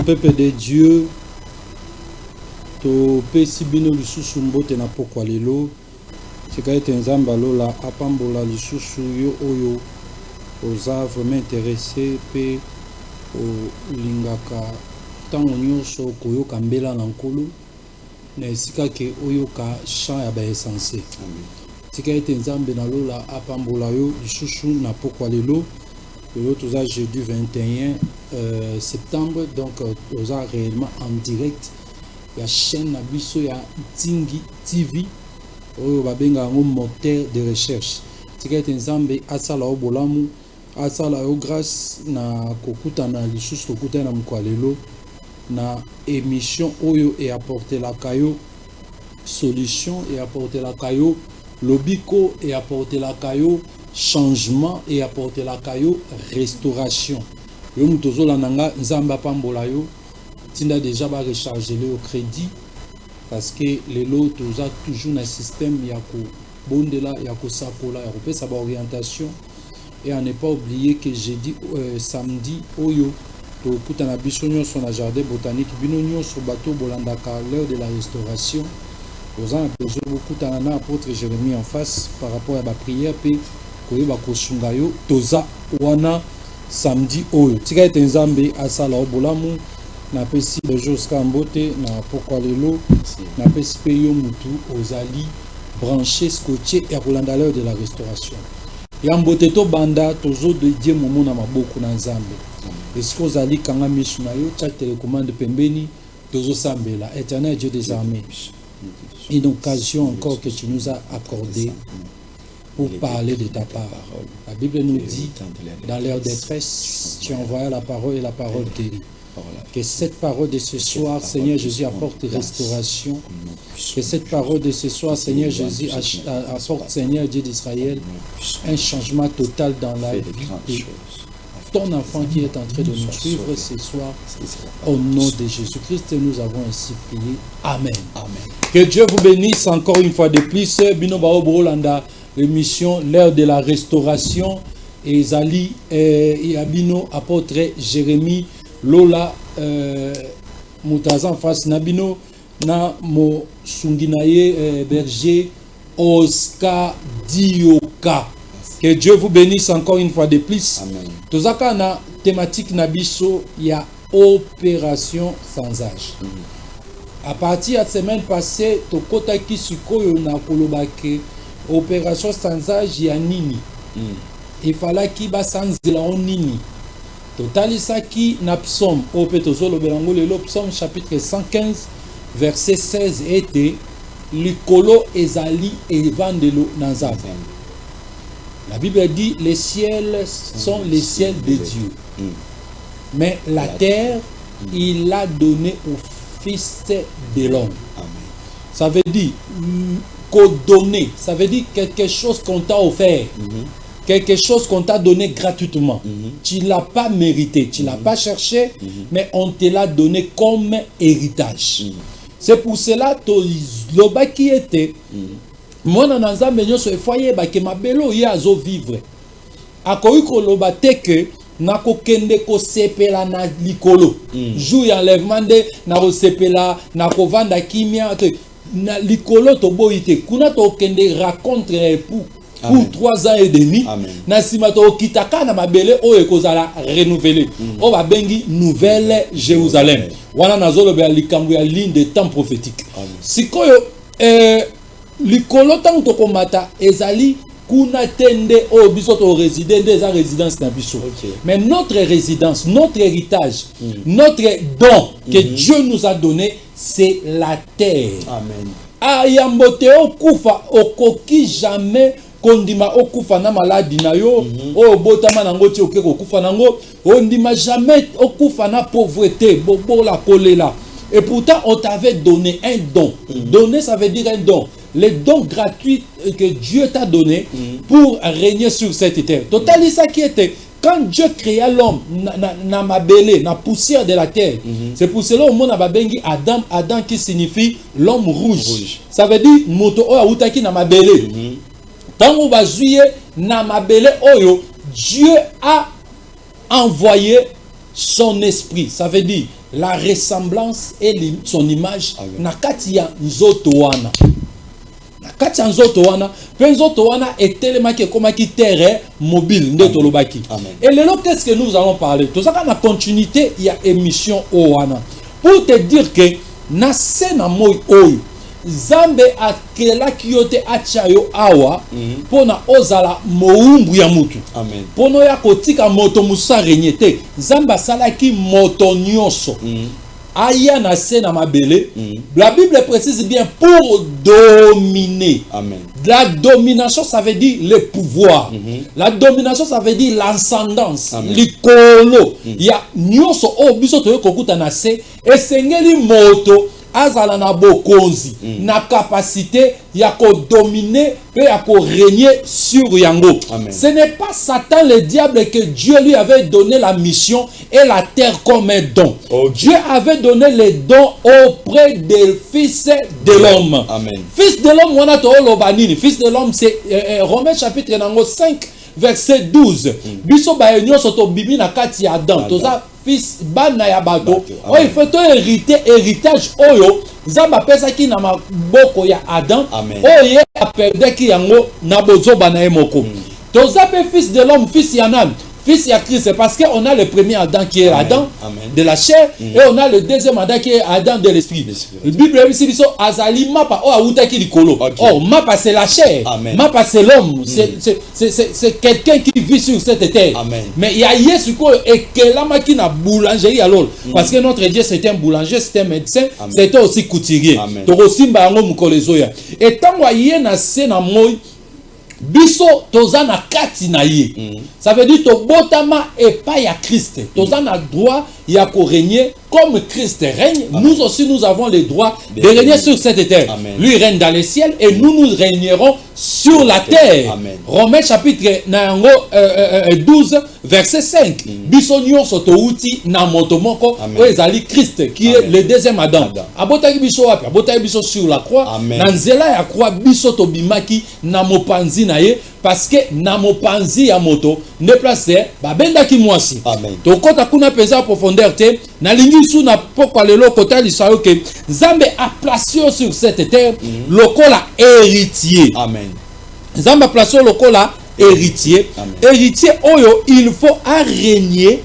peuple de Dieu, to pesi bino lisusu mbote na pokwa lelo. Tika ete nzamba lola apambola lisusu yo oyo oza vraiment intéressé pe o lingaka tango nyonso koyoka mbela na nkolo na esika ke oyoka chant ya ba essence. Tika ete nzambe na lola apambola yo lisusu na pokwa lelo. L'autre jeudi 21 septembre, donc oza réellement en direct. Il y a chaîne Nabiso, il y a Tingi TV, oyo babenga un moteur de recherche. Tika ete nzambe asala obolamu, asala yo grâce na kokuta na lisusu kokuta na mkwalelo na émission oyo et apporter la kayo solution et apporter la kayo lobiko et apporter la kayo changement et apporter la kayo restauration. Yo mutozo la nanga nzamba pambola yo tinda déjà ba recharger le au crédit parce que les lots toza toujours na système ya ko bondela ya ko sakola ya ko pesa ba orientation et à ne pas oublier que jeudi samedi oyo to kutana biso nyonso na jardin botanique bino nyonso bato bolandaka l'heure de la restauration. Aux ans beaucoup na apôtre Jérémie en face par rapport à la prière puis koyeba kosunga yo toza wana samedi oyo tika ete nzambe asala obolamu na pesi bejo skambote na pokwa lelo na pesi pe yo mutu ozali branché scotché et kolanda l'heure de la restauration ya mbote to banda tozo de die momo na maboko na nzambe est-ce que ozali kanga misu na yo cha télécommande pembeni tozo sambela éternel Dieu des armées une occasion encore que tu nous as accordé pour parler de ta parole. La Bible nous dit, dans leur détresse, tu envoies la parole et la parole guérit. Que cette parole de ce soir, Seigneur Jésus, apporte restauration. Que cette parole de ce soir, Seigneur Jésus, apporte, Seigneur Dieu d'Israël, un changement total dans la vie de ton enfant qui est en train de nous suivre ce soir. Au nom de Jésus-Christ, nous avons ainsi prié. Amen. Amen. Que Dieu vous bénisse encore une fois de plus. Bino Bao Brolanda. L'émission L'heure de la restauration et Zali et Abino apôtre Jérémie Lola Moutazan face Nabino na mo sunginaye berger Oscar Dioka. Que Dieu vous bénisse encore une fois de plus. Amen. Tozaka na thématique nabiso ya opération sans âge. À partir de la semaine passée tokota ki sikoyo na kolobake opération sans âge ya nini. Il fallait qu'il bas sans zélan nini. Total ça qui na psaume au petozolo belango le psaume chapitre 115 verset 16 était likolo ezali evandelo nanzave. La Bible dit les ciels sont les ciels de Dieu. Mais la terre il l'a donné au fils de l'homme. Ça veut dire donner, ça veut dire quelque chose qu'on t'a offert, quelque chose qu'on t'a donné gratuitement. Tu ne l'as pas mérité, tu ne l'as pas cherché, mais on te l'a donné comme héritage. C'est pour cela que le qui était, moi, dans un million sur le foyer, que ma belle y a vivre. A quoi que que na ko kende ko sepela na likolo. Jou y enlèvement de na ko sepela na ko vanda kimia na likolo to boite kuna to kende raconte époux pour 3 ans et demi. Na sima to kitaka na mabele o ekozala renouveler. O ba bengi nouvelle Jérusalem. Wana nazolo be likambu ya ligne de temps prophétique. Sikoyo likolo tango to komata ezali kuna tende o biso to résider des résidence na biso. Mais notre résidence, notre héritage, notre don que Dieu nous a donné, c'est la terre. Amen. Ayambote okufa okoki jamais kondima okufa na maladie na yo o botama nango ti okeko okufa nango ondima jamais okufa na pauvreté bobo la kolela. Et pourtant on t'avait donné un don. Donner ça veut dire un don. Les dons gratuits que Dieu t'a donné pour régner sur cette terre. Total ça qui était quand Dieu créa l'homme na mabele, na poussière de la terre. C'est pour cela au monde a bengi Adam, Adam qui signifie l'homme rouge. Ça veut dire moto o autaki na mabele. Tant on va jouer na mabele oyo, Dieu a envoyé son esprit. Ça veut dire la ressemblance et son image Amen. na kati ya nzoto wana. Na kati ya nzoto wana, pe nzoto wana etelemaki komaki terre mobile nde tolobaki. Et lelo qu'est-ce que nous allons parler? Tout ça na continuité il y a émission o wana. Pour te dire que na sena moy oyo Zambe akela kiyote achayo awa pona ozala moumbu ya mutu. Amen. Pono ya kotika moto musa renyete. Zamba salaki moto nyonso. Aya na sena mabele. La Bible précise bien pour dominer. Amen. La domination ça veut dire le pouvoir. La domination ça veut dire l'ascendance. Likolo. Ya nyonso o biso to kokuta na se esengeli moto azala na bokonzi na capacité ya ko dominer et ya ko régner sur yango. Amen. Ce n'est pas Satan le diable que Dieu lui avait donné la mission et la terre comme un don. Okay. Dieu avait donné les dons auprès des fils de l'homme. Amen. Fils de l'homme wana to lobanini. Fils de l'homme c'est Romains chapitre 5 verset 12. Biso ba nyonso to bibi na kati ya Adam. Toza fils bana ya bato. Oh, il faut hériter héritage oyo Zamba pesa ki na maboko ya Adam. Oye a perdre ki yango na bozo bana emoko. Toza pe fils de l'homme, fils yanam. Fils ya Christ, c'est parce qu'on a le premier Adam qui est Adam de la chair et on a le deuxième Adam qui est Adam de l'esprit. La Bible dit que Azali mapa o aouta ki likolo. Oh, mapa c'est la chair. Mapa c'est l'homme. C'est quelqu'un qui vit sur cette terre. Mais il y a Yesu ko et que la maki na boulangerie alors parce que notre Dieu c'était un boulanger, c'était un médecin, c'était aussi couturier. Toko simba ngo mukolezoya. Et tango yé na se na moy biso tozana kati na ye. Ça veut dire to botama et pas ya Christ. Tozana droit ya ko régner comme Christ règne. Nous aussi nous avons le droit de régner sur cette terre. Lui règne dans les ciels et nous régnerons sur la terre. Romains chapitre 12 verset 5. Biso nyonso to uti na moto moko o ezali Christ qui est le deuxième Adam. Abotaki biso wapi? Abotaki biso sur la croix. Na nzela ya croix biso to bimaki na mopanzi na ye parce que na mopanzi ya moto ne place babenda ki mwasi. To kota kuna pesa profondeur te na lingi sou na pokwa lelo kota lisayo ke Zambe a placé sur cette terre lokola héritier. Amen. Zambe a placé lokola héritier. Héritier oyo il faut à régner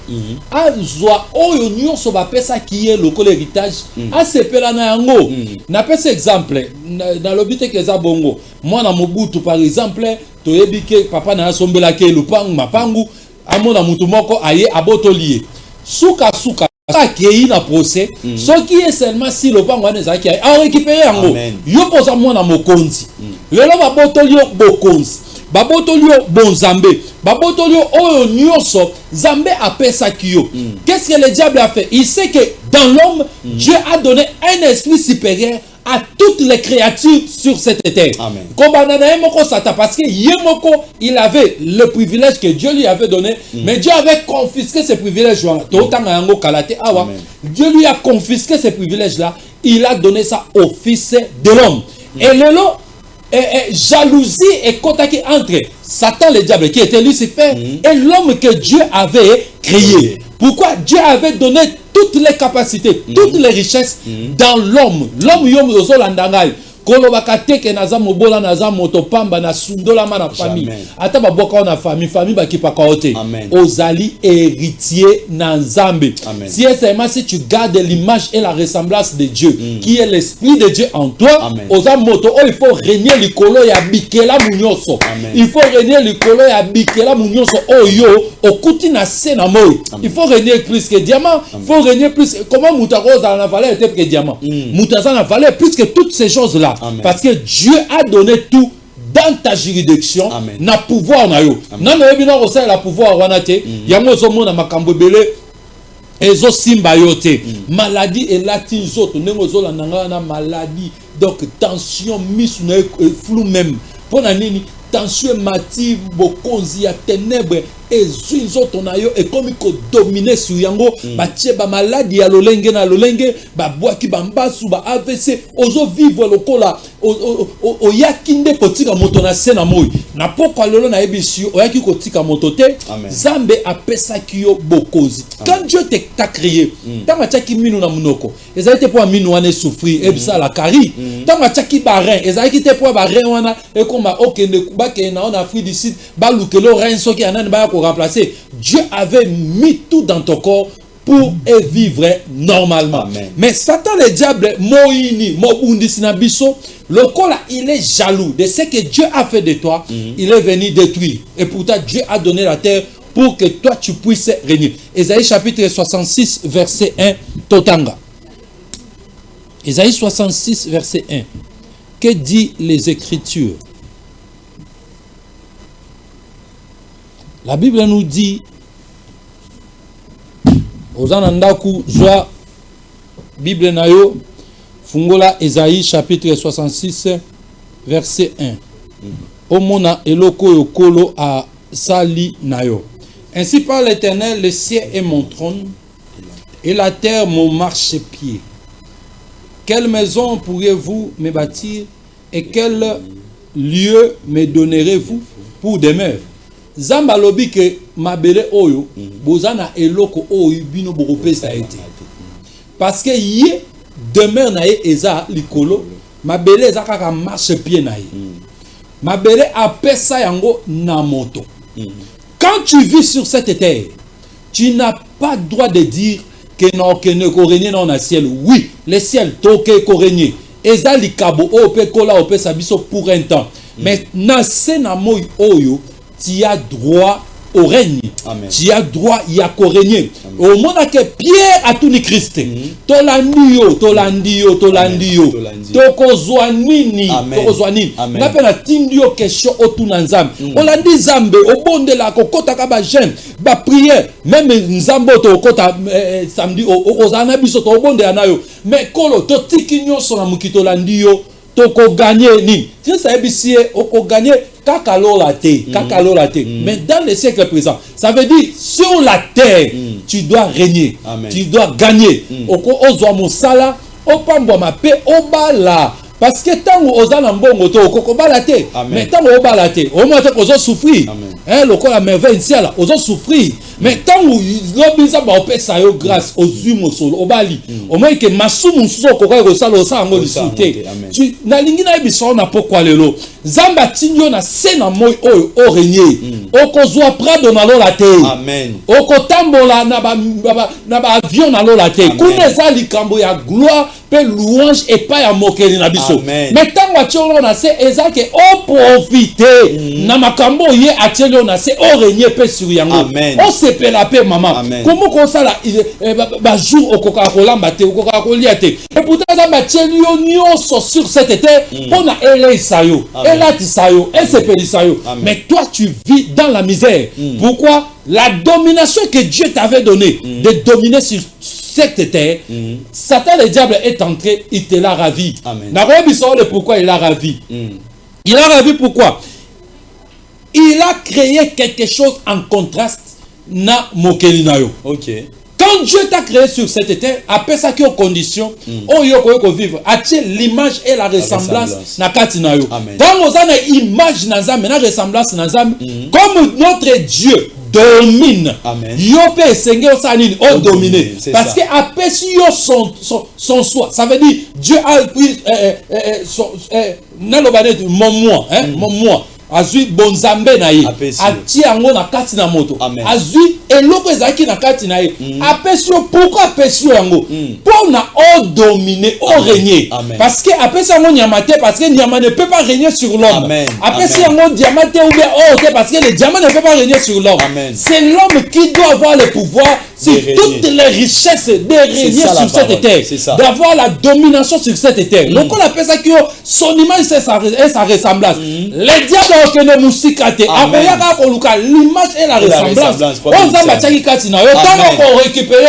à zwa oyo nyonso ba pesa qui est lokola héritage a sepela na yango. Na pesa exemple dans le but que za bongo moi na Mobutu par exemple to yebike papa na sombela ke lupangu mapangu amona mutu moko aye abotolier suka qui na procès ce qui est seulement si le pango wana zaki a récupérer yango yo poza mona mokonzi lelo babotolio bokonzi babotolio bonzambe babotolio oyo nyonso Zambe a pesa kiyo. Qu'est-ce que le diable a fait? Il sait que dans l'homme Dieu a donné un esprit supérieur à toutes les créatures sur cette terre. Parce que Yemoko, il avait le privilège que Dieu lui avait donné, mais Dieu avait confisqué ces privilèges-là. Dieu lui a confisqué ces privilèges-là, il a donné ça au Fils de l'homme. Et le lot, jalousie et contact entre Satan le diable qui était Lucifer et l'homme que Dieu avait créé. Pourquoi Dieu avait donné toutes les capacités, toutes les richesses dans l'homme. L'homme yom yozolandangai. Kolobaka teke naza mobola naza motopamba na sundola na famille. Ata baboka na famille bakipa kaote. Ozali héritier na Nzambe. Si si tu gardes l'image et la ressemblance de Dieu, qui est l'esprit de Dieu en toi, oza moto il faut régner likolo ya bikela munyoso. Il faut régner likolo ya bikela munyoso oyo okuti na sena moi. Il faut régner plus que diamant, il faut régner plus comment mutaroza na valeur était que diamant. Mutaza na valeur plus que toutes ces choses là. Parce que Dieu a donné tout dans ta juridiction. Na pouvoir na yo. Na ebina ko la pouvoir wana te. Yango zo mona makambo belé. Ezo simba yote. Maladie et latin zoto nengo zo la na maladie. Donc tension mis na flou même. Pona nini tension mative bokonzi ya ténèbres nzoto na yo ekomi ko dominer sur yango batie ba maladie ya lolenge na lolenge ba boaki ba mbasu ba AVC ozo vivre lokola oyaki nde kotika moto na se na moi na pokwa lelo na ebisi oyaki kotika moto te Zambe apesaki yo bokozi quand Dieu t'a créé tanga tiaki minu na munoko ezali te po minu wana souffrir ebisa la kari tanga tiaki ba rein ezali te po ba rein wana ekoma okende bakena en Afrique du Sud balukelo rein soki anani ba ko remplacer. Dieu avait mis tout dans ton corps pour vivre normalement. Amen. Mais Satan le diable moini mobundi sinabiso lokola il est jaloux de ce que Dieu a fait de toi, il est venu détruire et pourtant Dieu a donné la terre pour que toi tu puisses régner. Ésaïe chapitre 66 verset 1 Totanga. Ésaïe 66 verset 1. Que dit les Écritures? La Bible nous dit Ozanandaku Joa Bible nayo Fungola Ésaïe chapitre 66 verset 1. Omona eloko yokolo a sali nayo. Ainsi parle l'Éternel, le ciel est mon trône et la terre mon marchepied. Quelle maison pourriez-vous me bâtir et quel lieu me donnerez-vous pour demeure? Zamba lobi ke mabele oyo bozana eloko oyo bino bokopesa ete parce que yé demeure na ye eza likolo mabele eza kaka marche pied na ye mabele apesa yango na moto. Quand tu vis sur cette terre tu n'as pas droit de dire que non que ne korenie dans le ciel. Oui le ciel toke korenie eza likabo o pe kola o pe sabiso pour un temps mais na se na moy oyo tu as droit au règne. Amen. Tu as droit à régner. Au moment que Pierre a tout le Christ. Tolandio. Tokozwanini. Tokozwanini. On appelle la tindio question au tout nanzam. On l'a dit Zambe au bon de la kokota kaba jeune. Ba prière même Nzambo to kota samedi au zanabiso to bon de anayo. Mais kolo to tikinyo sona mukito landio. Toko gagner ni. Tu sais bisie oko gagner kakalolate. Mais dans le siècle présent, ça veut dire sur la terre, tu dois régner. Amen. Tu dois gagner. Oko ozwa mosala, opambwa mape obala. Parce que tant que ozana mbongo to oko balate. Mais tant que obalate, au moins que ozo souffrir. Hein, le corps la merveille ici là, ozo souffrir. Mais tant que l'obisa ba opesa yo grâce aux humains solo obali. Au moins que masumu nsuzo koka ko sala osango lisute. Tu na lingi na biso na pokwa lelo. Zamba tinyo na sena moy o régner. Okozwa prado na lola te. Amen. Okotambola na ba avion na lola te. Kuna za likambo ya gloire pe louange et pas ya mokeli na biso. Mais tant que tu na se ezake o profiter na makambo ye atielo na se o régner pe sur yango. On se pe la paix maman. Comment qu'on ça là ba jour au Coca-Cola mbate au Coca-Cola te. Et pourtant ça ba tielio nyonso sur cette terre on a elé sayo. Elati sayo, et se pe sayo. Mais toi tu vis dans la misère. Pourquoi? La domination que Dieu t'avait donnée de dominer sur cette terre, Satan le diable est entré, il te l'a ravi. Pourquoi il l'a ravi? Il a ravi pourquoi? Il a créé quelque chose en contraste na mokeli na yo. OK. Quand Dieu t'a créé sur cette terre, après ça qui aux conditions, on y a vivre. A-t-il l'image et la ressemblance na kati na yo. Dans nos années image na zam, na ressemblance na zam, comme notre Dieu domine. Yope senge osanini o dominer parce que après si yo son soi, ça veut dire Dieu a pris mon moi azui bonzambe na ye ati yango na kati na moto azui eloko ezaki na kati na ye apesi yo pourquoi apesi yo yango pour na o dominer o régner parce que apesi yango nyama te parce que nyama ne peut pas régner sur l'homme apesi yango diamant te ou bien or te parce que le diamant ne peut pas régner sur l'homme c'est l'homme qui doit avoir le pouvoir sur toutes les richesses de régner sur cette terre d'avoir la domination sur cette terre donc on appelle ça que son image et sa ressemblance les diables l'image et la ressemblance. On a récupéré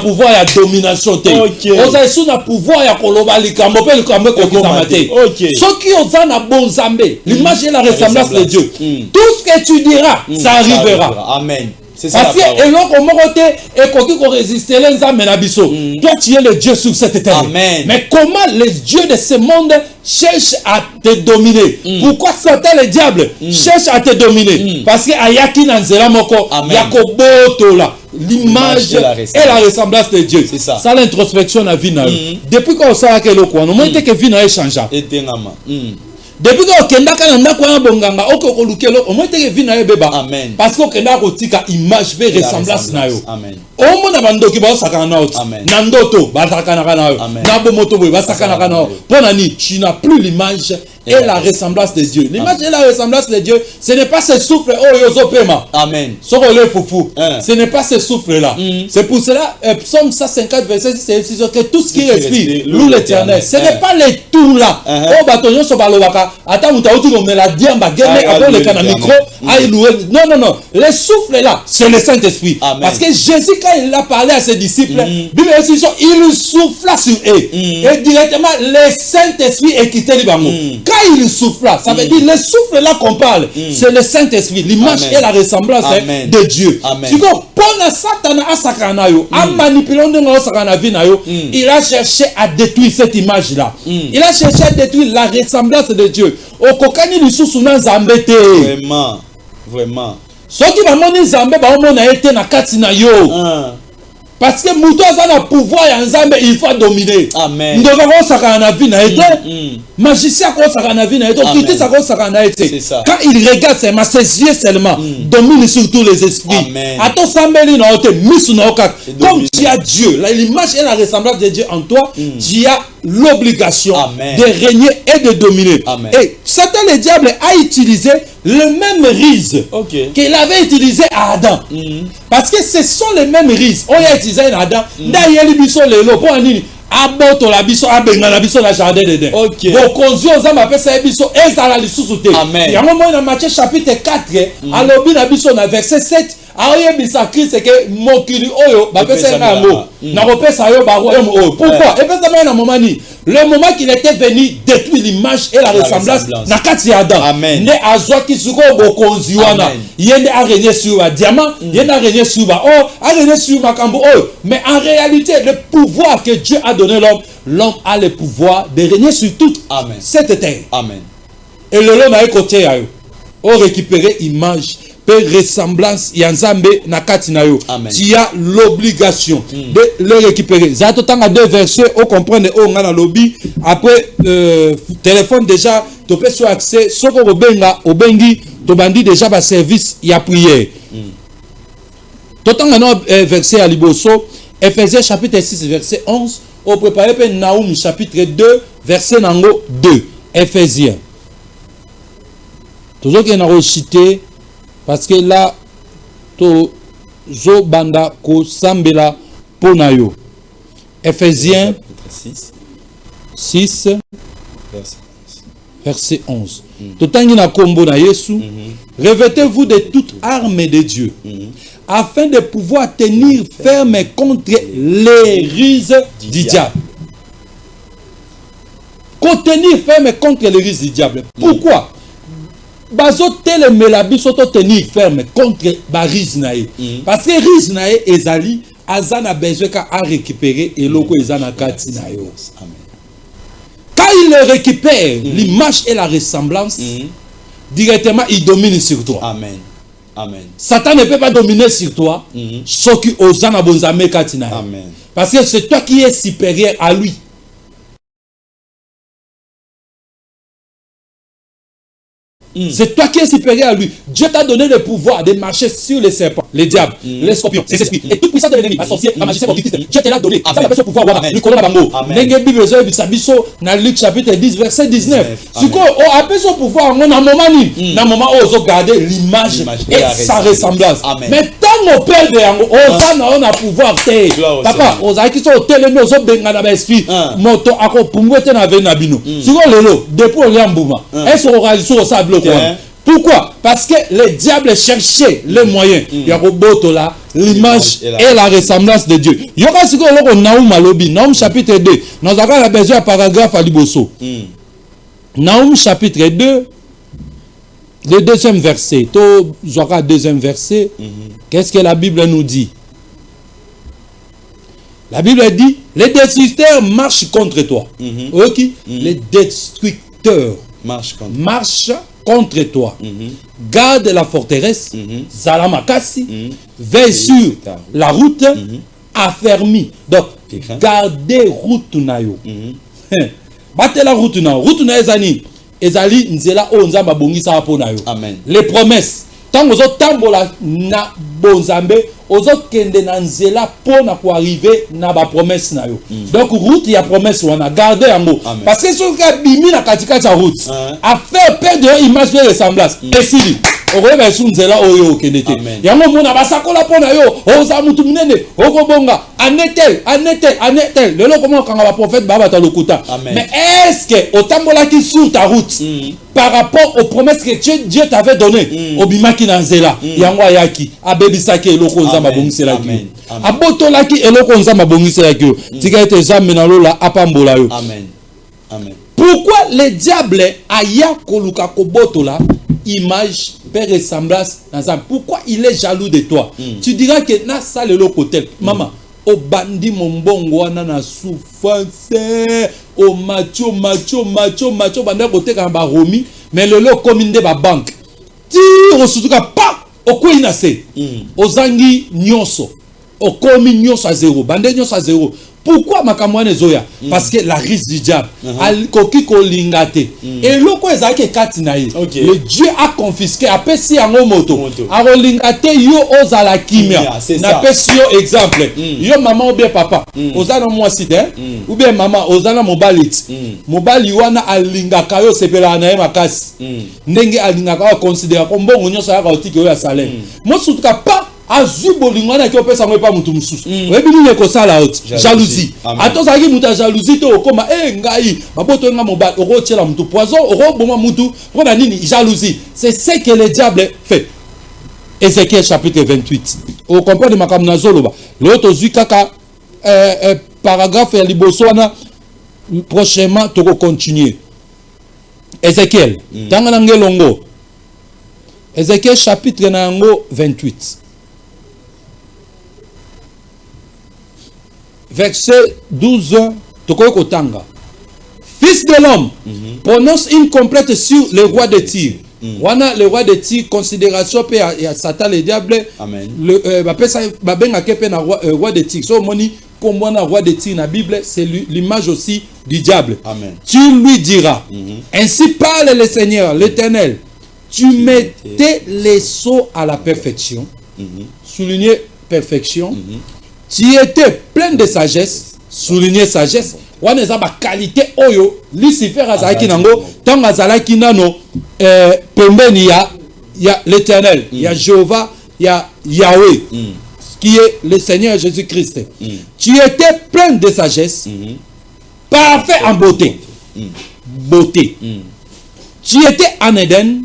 pouvoir ya domination te. Oza sous na pouvoir ya koloba likambo pe likambo ko kizamate. Soki oza na bon Zambé, l'image et la ressemblance de Dieu. Tout ce que tu diras, ça arrivera. Amen. Parce que eloko moko te ekoki ko résister les Nzambe na biso. Toi tu es le Dieu sur cette terre. Amen. Mais comment les dieux de ce monde cherchent à te dominer? Pourquoi Satan le diable cherche à te dominer? Parce que ayaki na nzela moko yakobotola l'image et la ressemblance de Dieu. C'est ça. Ça l'introspection na vie na. Depuis qu'on sait que le quoi, on m'a dit que vie na change. Depuis que okenda kana ndako ya bonganga okolukelo o moite ke vina ye beba. Amen. Parce que okenda kotika image ve ressemblance na yo. Amen. O mona bandoki ba sakana na oti. Na ndoto ba sakana na yo. Na bomoto boy ba sakana na yo. Pona ni tu n'as plus l'image et la ressemblance de Dieu. L'image et la ressemblance de Dieu, ce n'est pas ce souffle oh yozo pema. Amen. Soko le foufou. Ce n'est pas ce souffle là. C'est pour cela Psaume 150 verset 6 que tout ce qui respire loue l'Éternel. Ce n'est pas les tours là. Oh batonyo so balobaka. Attends, on la diamba, après le canal micro, non, le souffle là, c'est le Saint-Esprit. Parce que Jésus, quand il a parlé à ses disciples, il souffla sur eux. Et directement, le Saint-Esprit est quitté les bangos. Quand il souffla, ça veut dire le souffle là qu'on parle, c'est le Saint-Esprit, l'image et la ressemblance de Dieu. Tu vois, pour Satan à Sakanayo, à manipuler il a cherché à détruire cette image là. Il a cherché à détruire la ressemblance de Dieu. Okokani lisusu na Nzambe te. Vraiment. Soki ba moni Nzambe ba omona ete na kati na yo. Parce que muto aza na pouvoir ya Nzambe, il faut dominer. Amen. Ndoka ko saka na vie na ete. Magicien ko saka na vie na ete. Kiti sa ko saka na ete. Quand il regarde ses yeux seulement, domine sur tous les esprits. Ato sambeli na ote misu na okak. Comme tu as Dieu, l'image et la ressemblance de Dieu en toi, tu as l'obligation de régner et de dominer. Et Satan le diable a utilisé le même ruse qu'il avait utilisé à Adam. Parce que ce sont les mêmes ruses. On a utilisé à Adam. D'ailleurs, aboto la biso abenga la biso na jardin d'Éden. Bokonzi ozamba pesa biso ezala lisusu te. Yango mo na Matthieu chapitre 4 alobi na biso na verset 7 aoyebisa Christ ke mokili oyo ba pesa na ngo na kopesa yo ba royaume oyo. Pourquoi? Et pesa na moment ni le moment qu'il était venu détruire l'image et la ressemblance na kati ya Adam. Ne azwa kisuko bokonzi wana. Yende a régné sur ba diamant, yende a régné sur ba or, a régné sur makambo oyo. Mais en réalité le pouvoir que Dieu a donné l'homme a le pouvoir de régner sur toute cette terre. Amen. Et le long na côté ayo o récupérer image pe ressemblance ya Nzambe na kati na yo. Tu as l'obligation de le récupérer. Zato tanga deux versets au comprendre o ngana lobby après téléphone déjà to peut sur accès soko obenga obengi to bandi déjà ba service ya prière. Totanga no verset à liboso Ephésiens chapitre 6 verset 11 au préparé pe Naoum chapitre 2 verset nango 2 Ephésiens. Toujours qu'il y a recité parce que là to zo banda ko sambela ponayo. Ephésiens 6 verset 11. Totangi na kombo na Yesu, revêtez-vous de toute arme de Dieu afin de pouvoir tenir ferme contre les ruses du diable. Contenir ferme contre les ruses du diable. Pourquoi? Bazo telemela biso to tenir ferme contre ba ruse nae. Parce que ruse nae ezali azana besoin ka a récupérer et loko ezana kati na yo. Quand il le récupère, l'image et la ressemblance, directement il domine sur toi. Amen. Amen. Satan ne peut pas dominer sur toi, ce qui osana bonzame kati na yo. Amen. Parce que c'est toi qui es supérieur à lui. C'est toi qui es supérieur à lui. Dieu t'a donné le pouvoir de marcher sur les serpents, les diables, les scorpions, les esprits et toute puissance de l'ennemi, la sorcière, la magicien, Dieu te l'a donné. Ça m'appelle ce pouvoir. N'engage Bible Bisabiso dans Luc chapitre 10 verset 19. Si on appelle ce pouvoir, on a un moment ni, un moment où on garder l'image et sa ressemblance. Mais tant qu'on perd de yango, on a pouvoir te. Papa, on a qui sont télémé aux autres bengana l'esprit. Moto ako pungwete na venabino. Si on le lo, depuis on y a un mouvement. Est-ce qu'on réalise au sable? Pourquoi? Parce que le diable cherchait les moyens. Il y a là l'image et la ressemblance de Dieu. Il y aura ce que Naoum Malobi, Naoum chapitre 2. Nous avons besoin d'un paragraphe à Liboso. Naoum chapitre 2, le deuxième verset. J'aurai deuxième verset. Qu'est-ce que la Bible nous dit? La Bible dit, les destructeurs marchent contre toi. Ok? Les destructeurs marchent contre toi. Garde la forteresse, Zalamakasi, veille sur la route, affermi. Donc, gardez route nayo. Battez la route nayo. Route nayo ezani. Ezali nzela o nzamba bongisa apo nayo. Amen. Les promesses. Tant ozo tambola na bonzambe, ozo kende na nzela po na ko arriver na ba promesse na yo. Donc route ya promesse wana garder yango. Parce que ce ka bimi na katika cha route. A faire perdre image et ressemblance. Esili. Okoyeba esu nzela oyo kende te. Yango mona basakola po na yo, oza mutu munene, okobonga, anetel. Lelo comment quand ba prophète ba bata lokuta. Mais est-ce que otambola ki sur ta route par rapport aux promesses que Dieu t'avait données, obimaki na nzela, yango ayaki, abebisaki eloko nzamba bongisela ki. Abotolaki eloko nzamba bongisela ki. Tika ete jamais na lola apambola yo. Amen. Amen. Pourquoi le diable aya koluka kobotola image, père ressemblance dans un. Pourquoi il est jaloux de toi? Tu diras que na ça le côté. Maman, au bandi mon bongo wana na souffrance, au macho banda côté quand ba romi, mais le lot comme une de ba banque. Ti osutuka pa au quoi inase. Ozangi nyonso. Au komi nyonso à zéro, bande nyonso à zéro. Pourquoi makamwane zoya? Parce que la risque du diable al koki ko lingate et loko ezaki kati na ye. Le Dieu a confisqué apesi yango moto a lingate yo ozala kimia na pesi yo exemple yo maman ou bien papa ozana mwasi te ou bien maman ozana mobalit mobali wana alingaka yo sepela na ye makasi ndenge alingaka wa considérer ko mbongo nyoso ya otiki yo ya salaire mosutuka pa azu bolingwana ki opesa ngo pa mutu mususu oyebini ne ko sala haute jalousie atozaki mutu ya jalousie to okoma ngai baboto nga mobali okotiela mutu poison okoboma mutu pona nini jalousie. C'est ce que le diable fait. Ézéchiel chapitre 28 o comprendre makambo na zoloba l'autre zui kaka paragraphe ya liboso wana prochainement toko continuer. Ézéchiel tanga na ngelongo Ézéchiel chapitre na ngo 28 verset 12, Tanga. Fils de l'homme, prononce une complète sur le roi de Tyr. Wana le roi de Tyr, considération pe ya Satan le diable. Amen. Le roi de Tyr. So moni comme roi de Tyr na Bible, c'est l'image aussi du diable. Amen. Tu lui diras, ainsi parle le Seigneur, l'Éternel. Tu mettais les sceaux à la perfection. Souligner perfection. Tu étais plein de sagesse, souligner sagesse. On a ba qualité oyo Lucifer azalaki nango tant azalaki nano pembeni ya l'Éternel, ya Jéhovah, ya Yahweh, qui est le Seigneur Jésus-Christ. Tu étais plein de sagesse, parfait en beauté. Beauté. Tu étais en Éden,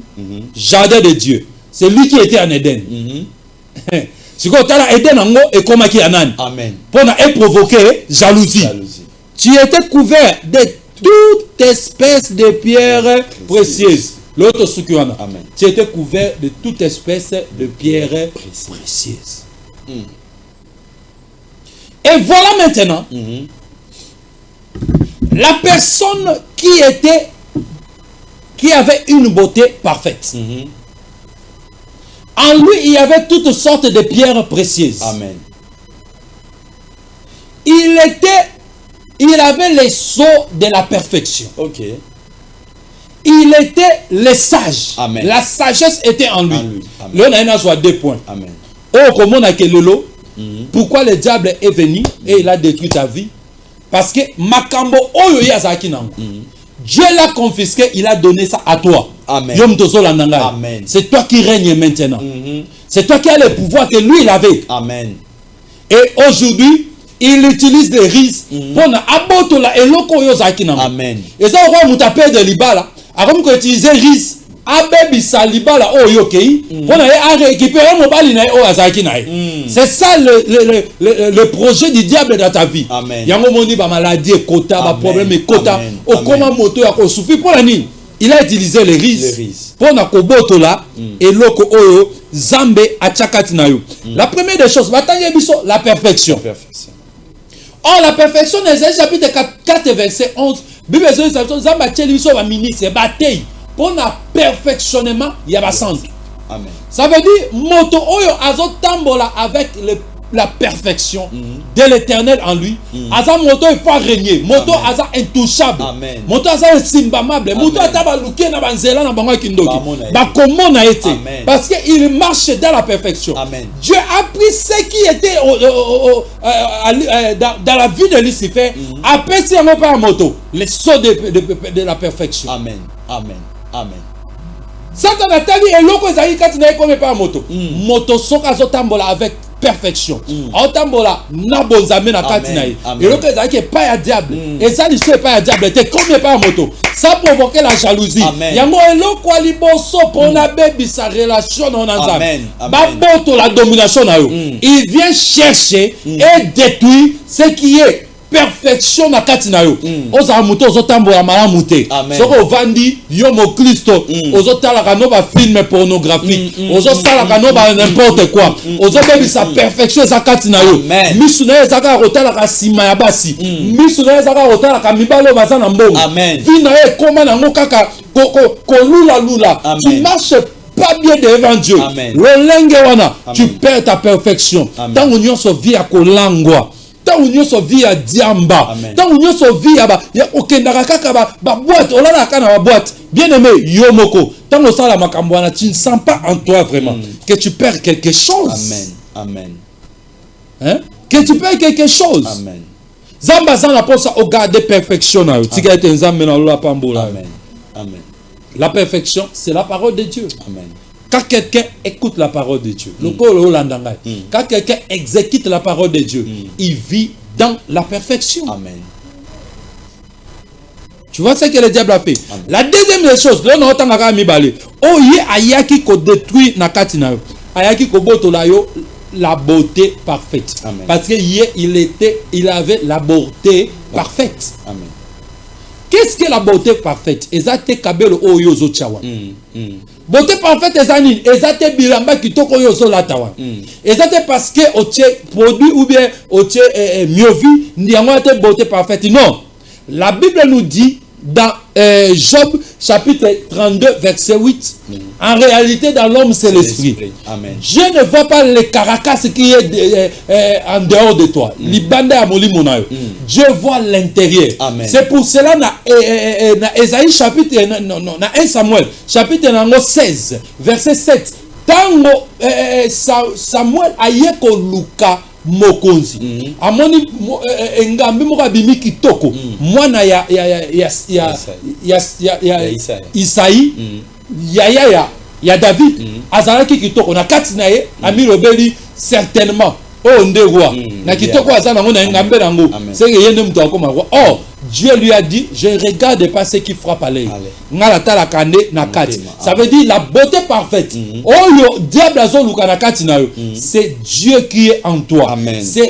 jardin de Dieu. C'est lui qui était en Éden. Si tu as Éden et comme qui anan. Amen. Pour provoquer jalousie. Tu étais couvert de toute espèce de pierres précieuses. L'autre sukuana. Amen. Tu étais couvert de toute espèce de pierres précieuses. Et voilà maintenant la personne qui avait une beauté parfaite. En lui, il y avait toutes sortes de pierres précieuses. Amen. Il avait les sceaux de la perfection. Ok. Il était le sage. Amen. La sagesse était en lui. Là, on a soit 2 points. Amen. Oh, comment on a que lolo? Pourquoi le diable est venu et il a détruit ta vie? Parce que makambo oyo yazaki nango. Dieu l'a confisqué, il a donné ça à toi. Amen. Amen. C'est toi qui règnes maintenant. C'est toi qui as le pouvoir que lui il avait. Amen. Et aujourd'hui, il utilise des risques pour abotola eloko yo zaki nango. Amen. Et ça on va mutaper de libala, avant qu'on utilise risques abebi salibala oyokei on a récupérer mobali na o azaki na. C'est ça le projet du diable dans ta vie. Yango moni ba maladie ekota ba problème ekota o koma moto ya ko souffrir pour la nini. Il a utilisé les rises pour na koboto là et loko oyo zambe achakati na yo. La première des choses batangi biso la perfection. Or la perfection dans Ésaïe chapitre 4 verset 11 Bible dit zambe acheli biso ba ministre batei pour na perfectionnement ya ba centre. Amen. Ça veut dire moto oyo azotambola avec la perfection de l'Éternel en lui. Aza moto il faut régner. Moto aza intouchable. Amen. Moto aza insimbamable. Moto ataba luke na banzela na bango kindoki. Ba comment na été parce que il marche dans la perfection. Amen. Dieu a pris ce qui était dans la vie de Lucifer, a pété un peu à moto, les sauts de la perfection. Amen. Amen. Amen. Satan a tali eloko ezali kati na comme pas moto. Moto soka zotambola avec perfection. Otambola na bonzambe na kati na ye. Eloko ezali ke pas ya diable. Ezali se pas ya diable te comme pas moto. Ça provoquer la jalousie. Yango eloko aliboso pona bebi sa relation na nzambe. Ba boto la domination na yo. Il vient chercher et détruire ce qui est perfection na kati na yo. Oza muto ozotambola malamu te. Soko ovandi yo mo Kristo ozotalaka no ba film pornographique. Ozosalaka no ba n'importe quoi. Ozobebisa perfection eza kati na yo. Misu na ezaka kotalaka sima ya basi. Misu na ezaka kotalaka mibalo baza na mbongo. Vi na ye koma nango kaka kolula lula. Tu marches pas bien devant Dieu. Lolenge wana tu perds ta perfection. Tant union so vie ya kolangwa. Tant union so vie ya diamba. Tant union so vie ya okendaka kaka ba boîte olala kana ba boîte. Bien aimé yomoko. Tant o sala makambo wana tu ne sens pas en toi vraiment que tu perds quelque chose. Amen. Amen. Hein? Que tu perds quelque chose. Amen. Zamba zana posa o garder perfection na yo. Tika ete nzambe na lola pambola. Amen. Amen. La perfection, c'est la parole de Dieu. Amen. Quand quelqu'un écoute la parole de Dieu, quand quelqu'un exécute la parole de Dieu, il vit dans la perfection. Amen. Tu vois ce que le diable a fait. Amen. La deuxième des choses, là, on a mis balé. Oh, il y a ayaki ko détruit na katina yo. Ayaki ko boto la yo la beauté parfaite. Amen. Parce que il avait la beauté parfaite. Amen. Qu'est-ce que la beauté parfaite? Ezate kabelo oyo zo chawa. Beauté parfaite ezani, ezate bilamba kitoko oyo zo latawa. Ezate parce que oche produit ou bien oche miovi ndiango ate beauté parfaite. Non. La Bible nous dit dans Job chapitre 32 verset 8, en réalité dans l'homme c'est l'esprit. Dieu ne voit pas le caracas qui est en dehors de toi. Dieu voit l'intérieur. C'est pour cela dans Ésaïe chapitre 1 Samuel chapitre 16 verset 7, tango Samuel ayeko luka mokonzi amoni engambi moko bimi kitoko mwana ya Isaïe ya David azalaki kitoko na kati na ye ami robeli certainement oh nde roi na kitoko azana ngona engambe nango c'est que yende mtu akoma roi. Oh, Dieu lui a dit, je ne regarde pas ce qui frappe à l'œil. Ça veut dire la beauté parfaite. Oh, yo diable azoluka na kati na yo. C'est Dieu qui est en toi. C'est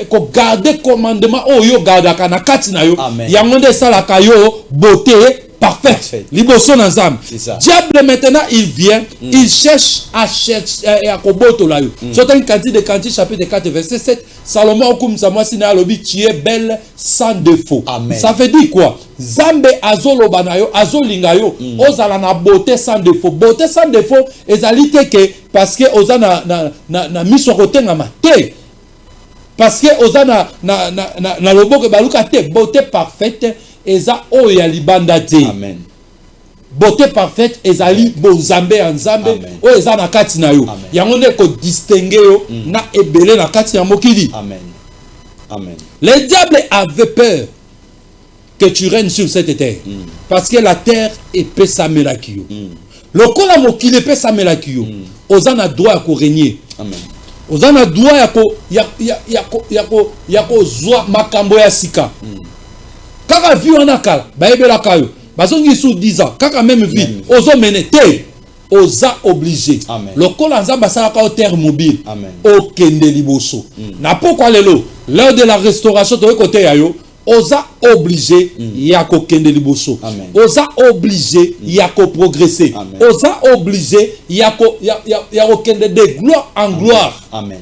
ko garder commandement oh yo gardaka na kati na yo. Yangonde salaka yo beauté parfaite. Liboso na nzambe. Diable maintenant il vient, il cherche à koboto la yo. Sotan Cantique de Cantique chapitre 4 verset 7. Salomon okumisa mwasi na alobi tu es belle sans défaut. Ça veut dire quoi? Zambe azoloba na yo, azolinga yo, ozala na beauté sans défaut. Beauté sans défaut ezali te ke parce que oza na miso kotenga mate. Parce que oza na loboko baluka te, beauté parfaite eza o ya libanda te. Amen. Beauté parfaite ezali bonzambe en nzambe o eza na kati na yo. Yango ne ko distinguer yo na ebele na kati ya mokili. Amen. Amen. Le diable avait peur que tu règnes sur cette terre. Parce que la terre est pesamela kiyo. Lokola mokili pesamela kiyo. Ozana droit ya ko régner. Amen. Ozana droit ya ko zwa makambo ya sika. Kaka vi wana kala, baebela kayo. bazongi sous 10 ans kaka même vie ozo menete oza obligé lokola nzamba salaka au terre mobile okende liboso na pourquoi lelo l'heure de la restauration to côté yayo oza obligé ya ko kende liboso oza obligé ya ko progresser oza obligé ya ko kende de gloire en gloire. Amen.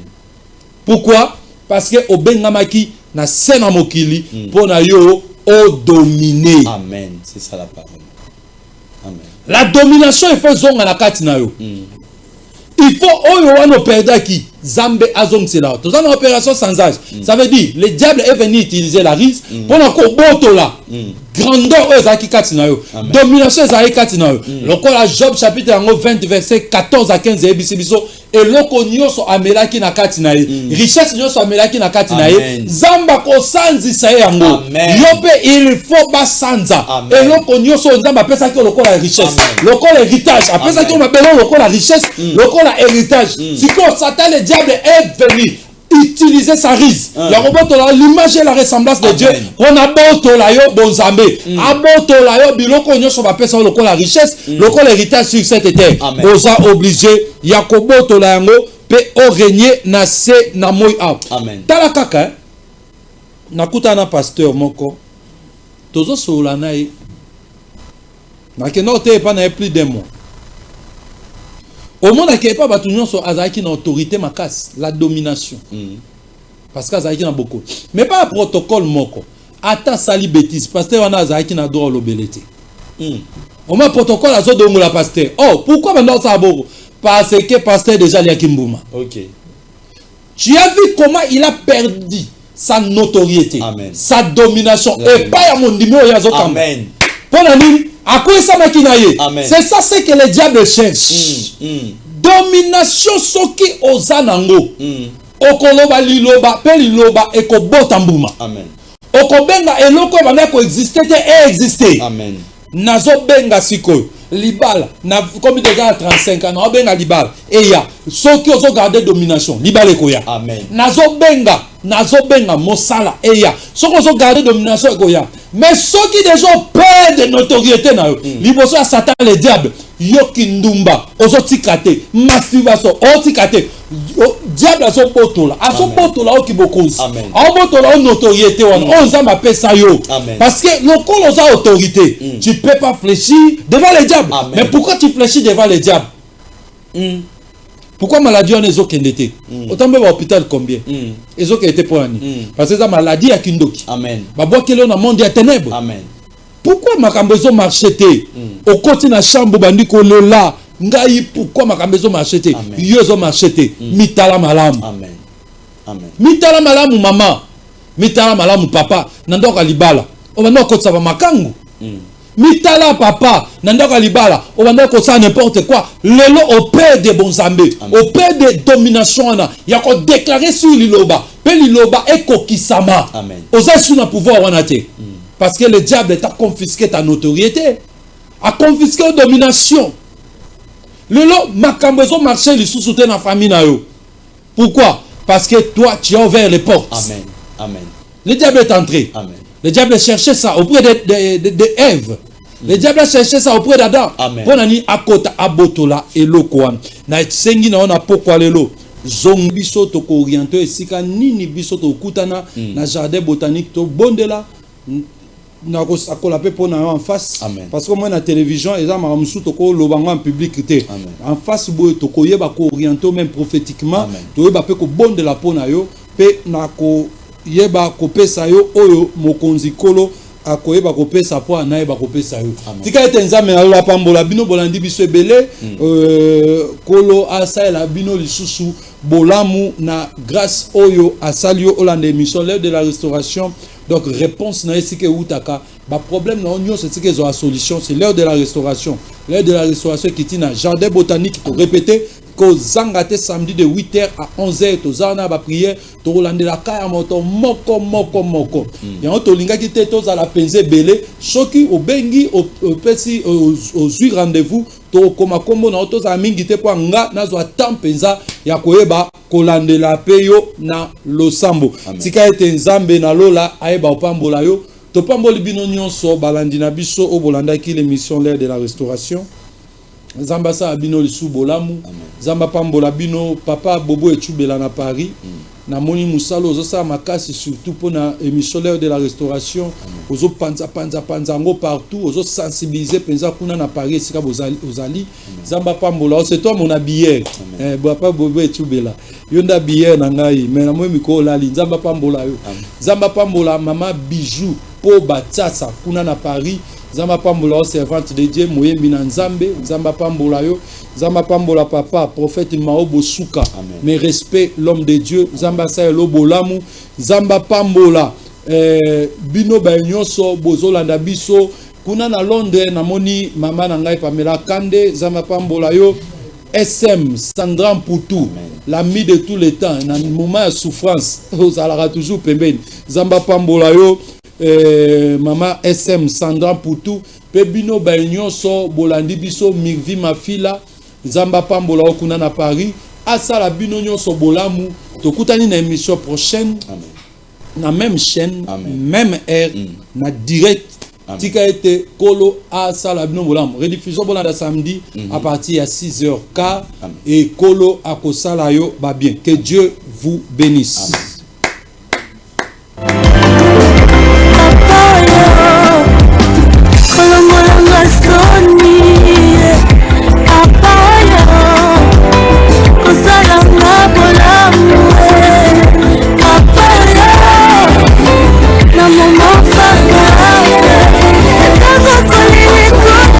Pourquoi? Parce que obengamaki na sena mokili pona yo o dominer. Amen. C'est ça la parole. Amen. La domination il faut zonga na kati na yo. Il faut oyo wano perdaki Zambe azong c'est là. Tout ça une opération sans âge. Ça veut dire le diable est venu utiliser la rise pour na ko botola. Grandeur ezaki kati na yo. Domination ezaki kati na yo. Lokola Job chapitre 20 verset 14 à 15 ebiso et loko nyonso amelaki na kati na ye. Richesse nyonso amelaki na kati na ye. Zamba ko sanzisa yango. Yope il faut basanza. Et loko nyonso nzamba pesa ki lokola richesse. Lokola héritage. Apesa ki mabelo lokola richesse, lokola héritage. Siko Satan le diable est venu utiliser sa rise. L'image et la ressemblance de Dieu. On a boto la yo bonzambe. A boto la yo biloko nyoso ba pesa loko la richesse, loko l'héritage sur cette terre. Oza obligé yakobo to la yango pe o régner na se na moy a. Tala kaka nakuta na pasteur moko. Tozo sola na ye. Na kenote pa na plus d'un mois. Au monde qui n'est pas battu sur Azaki une autorité macasse, la domination. Parce qu'Azaki n'a beaucoup. Mais pas un protocole moko. Attends sali bêtise. Pasteur on a Azaki n'a droit l'obélité. Au moins protocole à zone de la pasteur. Oh pourquoi maintenant ça beaucoup? Parce que pasteur déjà il y a Kimbouma. Ok. Tu as vu comment il a perdu sa notoriété, sa domination. Et pas à mon numéro ya zotamba. Amen. Pour la nuit. À quoi ça m'a kinaye? C'est ça c'est que le diable cherche. Domination soki ozanango. Okoloba liloba pe liloba eko botambuma. Amen. Okobenga eloko bana ko exister et exister. Amen. Nazo benga siko libala na comme déjà 35 ans na benga libala et ya soki ozo garder domination libala ekoya. Amen. Nazo benga mosala et ya soki ozo garder domination ekoya. Mais ceux qui déjà perdent de notoriété, liboso à Satan le diable, yoki ndumba, ozo tikate, masturbation, o tikate, diable a son potola, a son potola o kibokozi, a potola o notoriété, on zama pesa yo. Parce que le col a autorité, tu peux pas fléchir devant le diable. Mais pourquoi tu fléchis devant le diable? Pourquoi maladie on est aucun été? Autant même à l'hôpital combien? Ils ont été pour l'année. Parce que la maladie à Kindoki. Amen. Bah quel est le monde des ténèbres? Amen. Pourquoi ma cambezo marcheté? Au côté de la chambre bandi ko là. Ngai pourquoi ma cambezo marcheté? Yozo marcheté. Mitala malam. Amen. Amen. Mitala malam maman. Mitala malam papa. Nandoka libala. On va nous côté ça va makangu. Mitala papa nandaka libala on va ko ça n'importe quoi lelo au père de bonzambe au père de domination na ya ko déclarer sur liloba pe liloba ekokisama amen oza sous na pouvoir wanate parce que le diable t'a confisqué ta notoriété a confisqué la domination lelo makambezo marché li sous soutenir na famille na yo pourquoi parce que toi tu as ouvert les portes amen amen le diable est entré amen. Le diable cherchait ça auprès de Ève. Le diable cherchait ça auprès d'Adam. Pour nani akota abotola elokoan. Na sengi na ona pokwa lelo. Zombi soto ko orienté esika nini biso to kutana na jardin botanique to bondela. Na ko sakola pe pona en face parce que moi na télévision eza maramusu to ko lobango en public té. En face boy to ko yeba ko orienté même prophétiquement to yeba pe ko bondela pona yo pe na ko yeba kopesa yo oyo mokonzi kolo akoyeba kopesa po anayeba kopesa yo tika ete nzambe na la pambola bino bolandi biso ebele kolo asaela bino lisusu bolamu na grâce oyo asali yo olanda émission l'heure de la restauration donc réponse na esike utaka ba problème na onyo c'est que la solution c'est l'heure de la restauration qui tina jardin botanique pour répéter ko zangate samedi de 8h à 11h to zana ba prière to rolandela kaya moto moko ya to linga ki te to za la penze belé soki obengi opesi ozui rendez-vous to koma kombo na to za mingi te po nga nazo atampenza ya koyeba kolandela peyo na losambo tika ete nzambe na lola ayeba opambola yo Topamboli bino nyonso balandi na biso o bolanda ki l'émission L'Heure de la Restauration. Zamba sa abino lisu bolamu. Zamba pambola bino papa Bobo Etubela na Paris. Na moni musalo ozosa makasi surtout pour na émission L'Heure de la Restauration. Ozo panza ngo partout, ozo sensibiliser penza kuna na Paris sika ozali. Zamba pambola c'est toi mon habilleur. Papa Bobo Etubela. Yonda bière na ngai mais na moi miko lali zamba pambola yo. Zamba pambola mama bijou po batasa kuna na Paris. Zamba pambola servante de Dieu moyembi na nzambe zamba pambola yo zamba pambola papa prophète Maobo Souka mais respect l'homme de Dieu zamba sa lo bolamu zamba pambola bino ba nyonso bozolanda biso kuna na Londres na moni mama na ngai Pamela Kande zamba pambola yo SM Sandra Poutou l'ami de tous les temps na moment de souffrance ozalara toujours pembeni zamba pambola yo Mama SM Sandra Poutou Pebino Bagnonso Bolandi Biso Mirvi Mafila Zamba Pambola Okuna na Paris Asala Bino Nyonso Bolamu Tokutani na émission prochaine. Amen. Na même chaîne. Amen. Même heure. Na direct. Amen. Tika ete Kolo Asala Bino Bolamu rediffusion bolanda samedi à partir à 6h15 et Kolo Akosala yo ba bien. Que Dieu vous bénisse. Amen.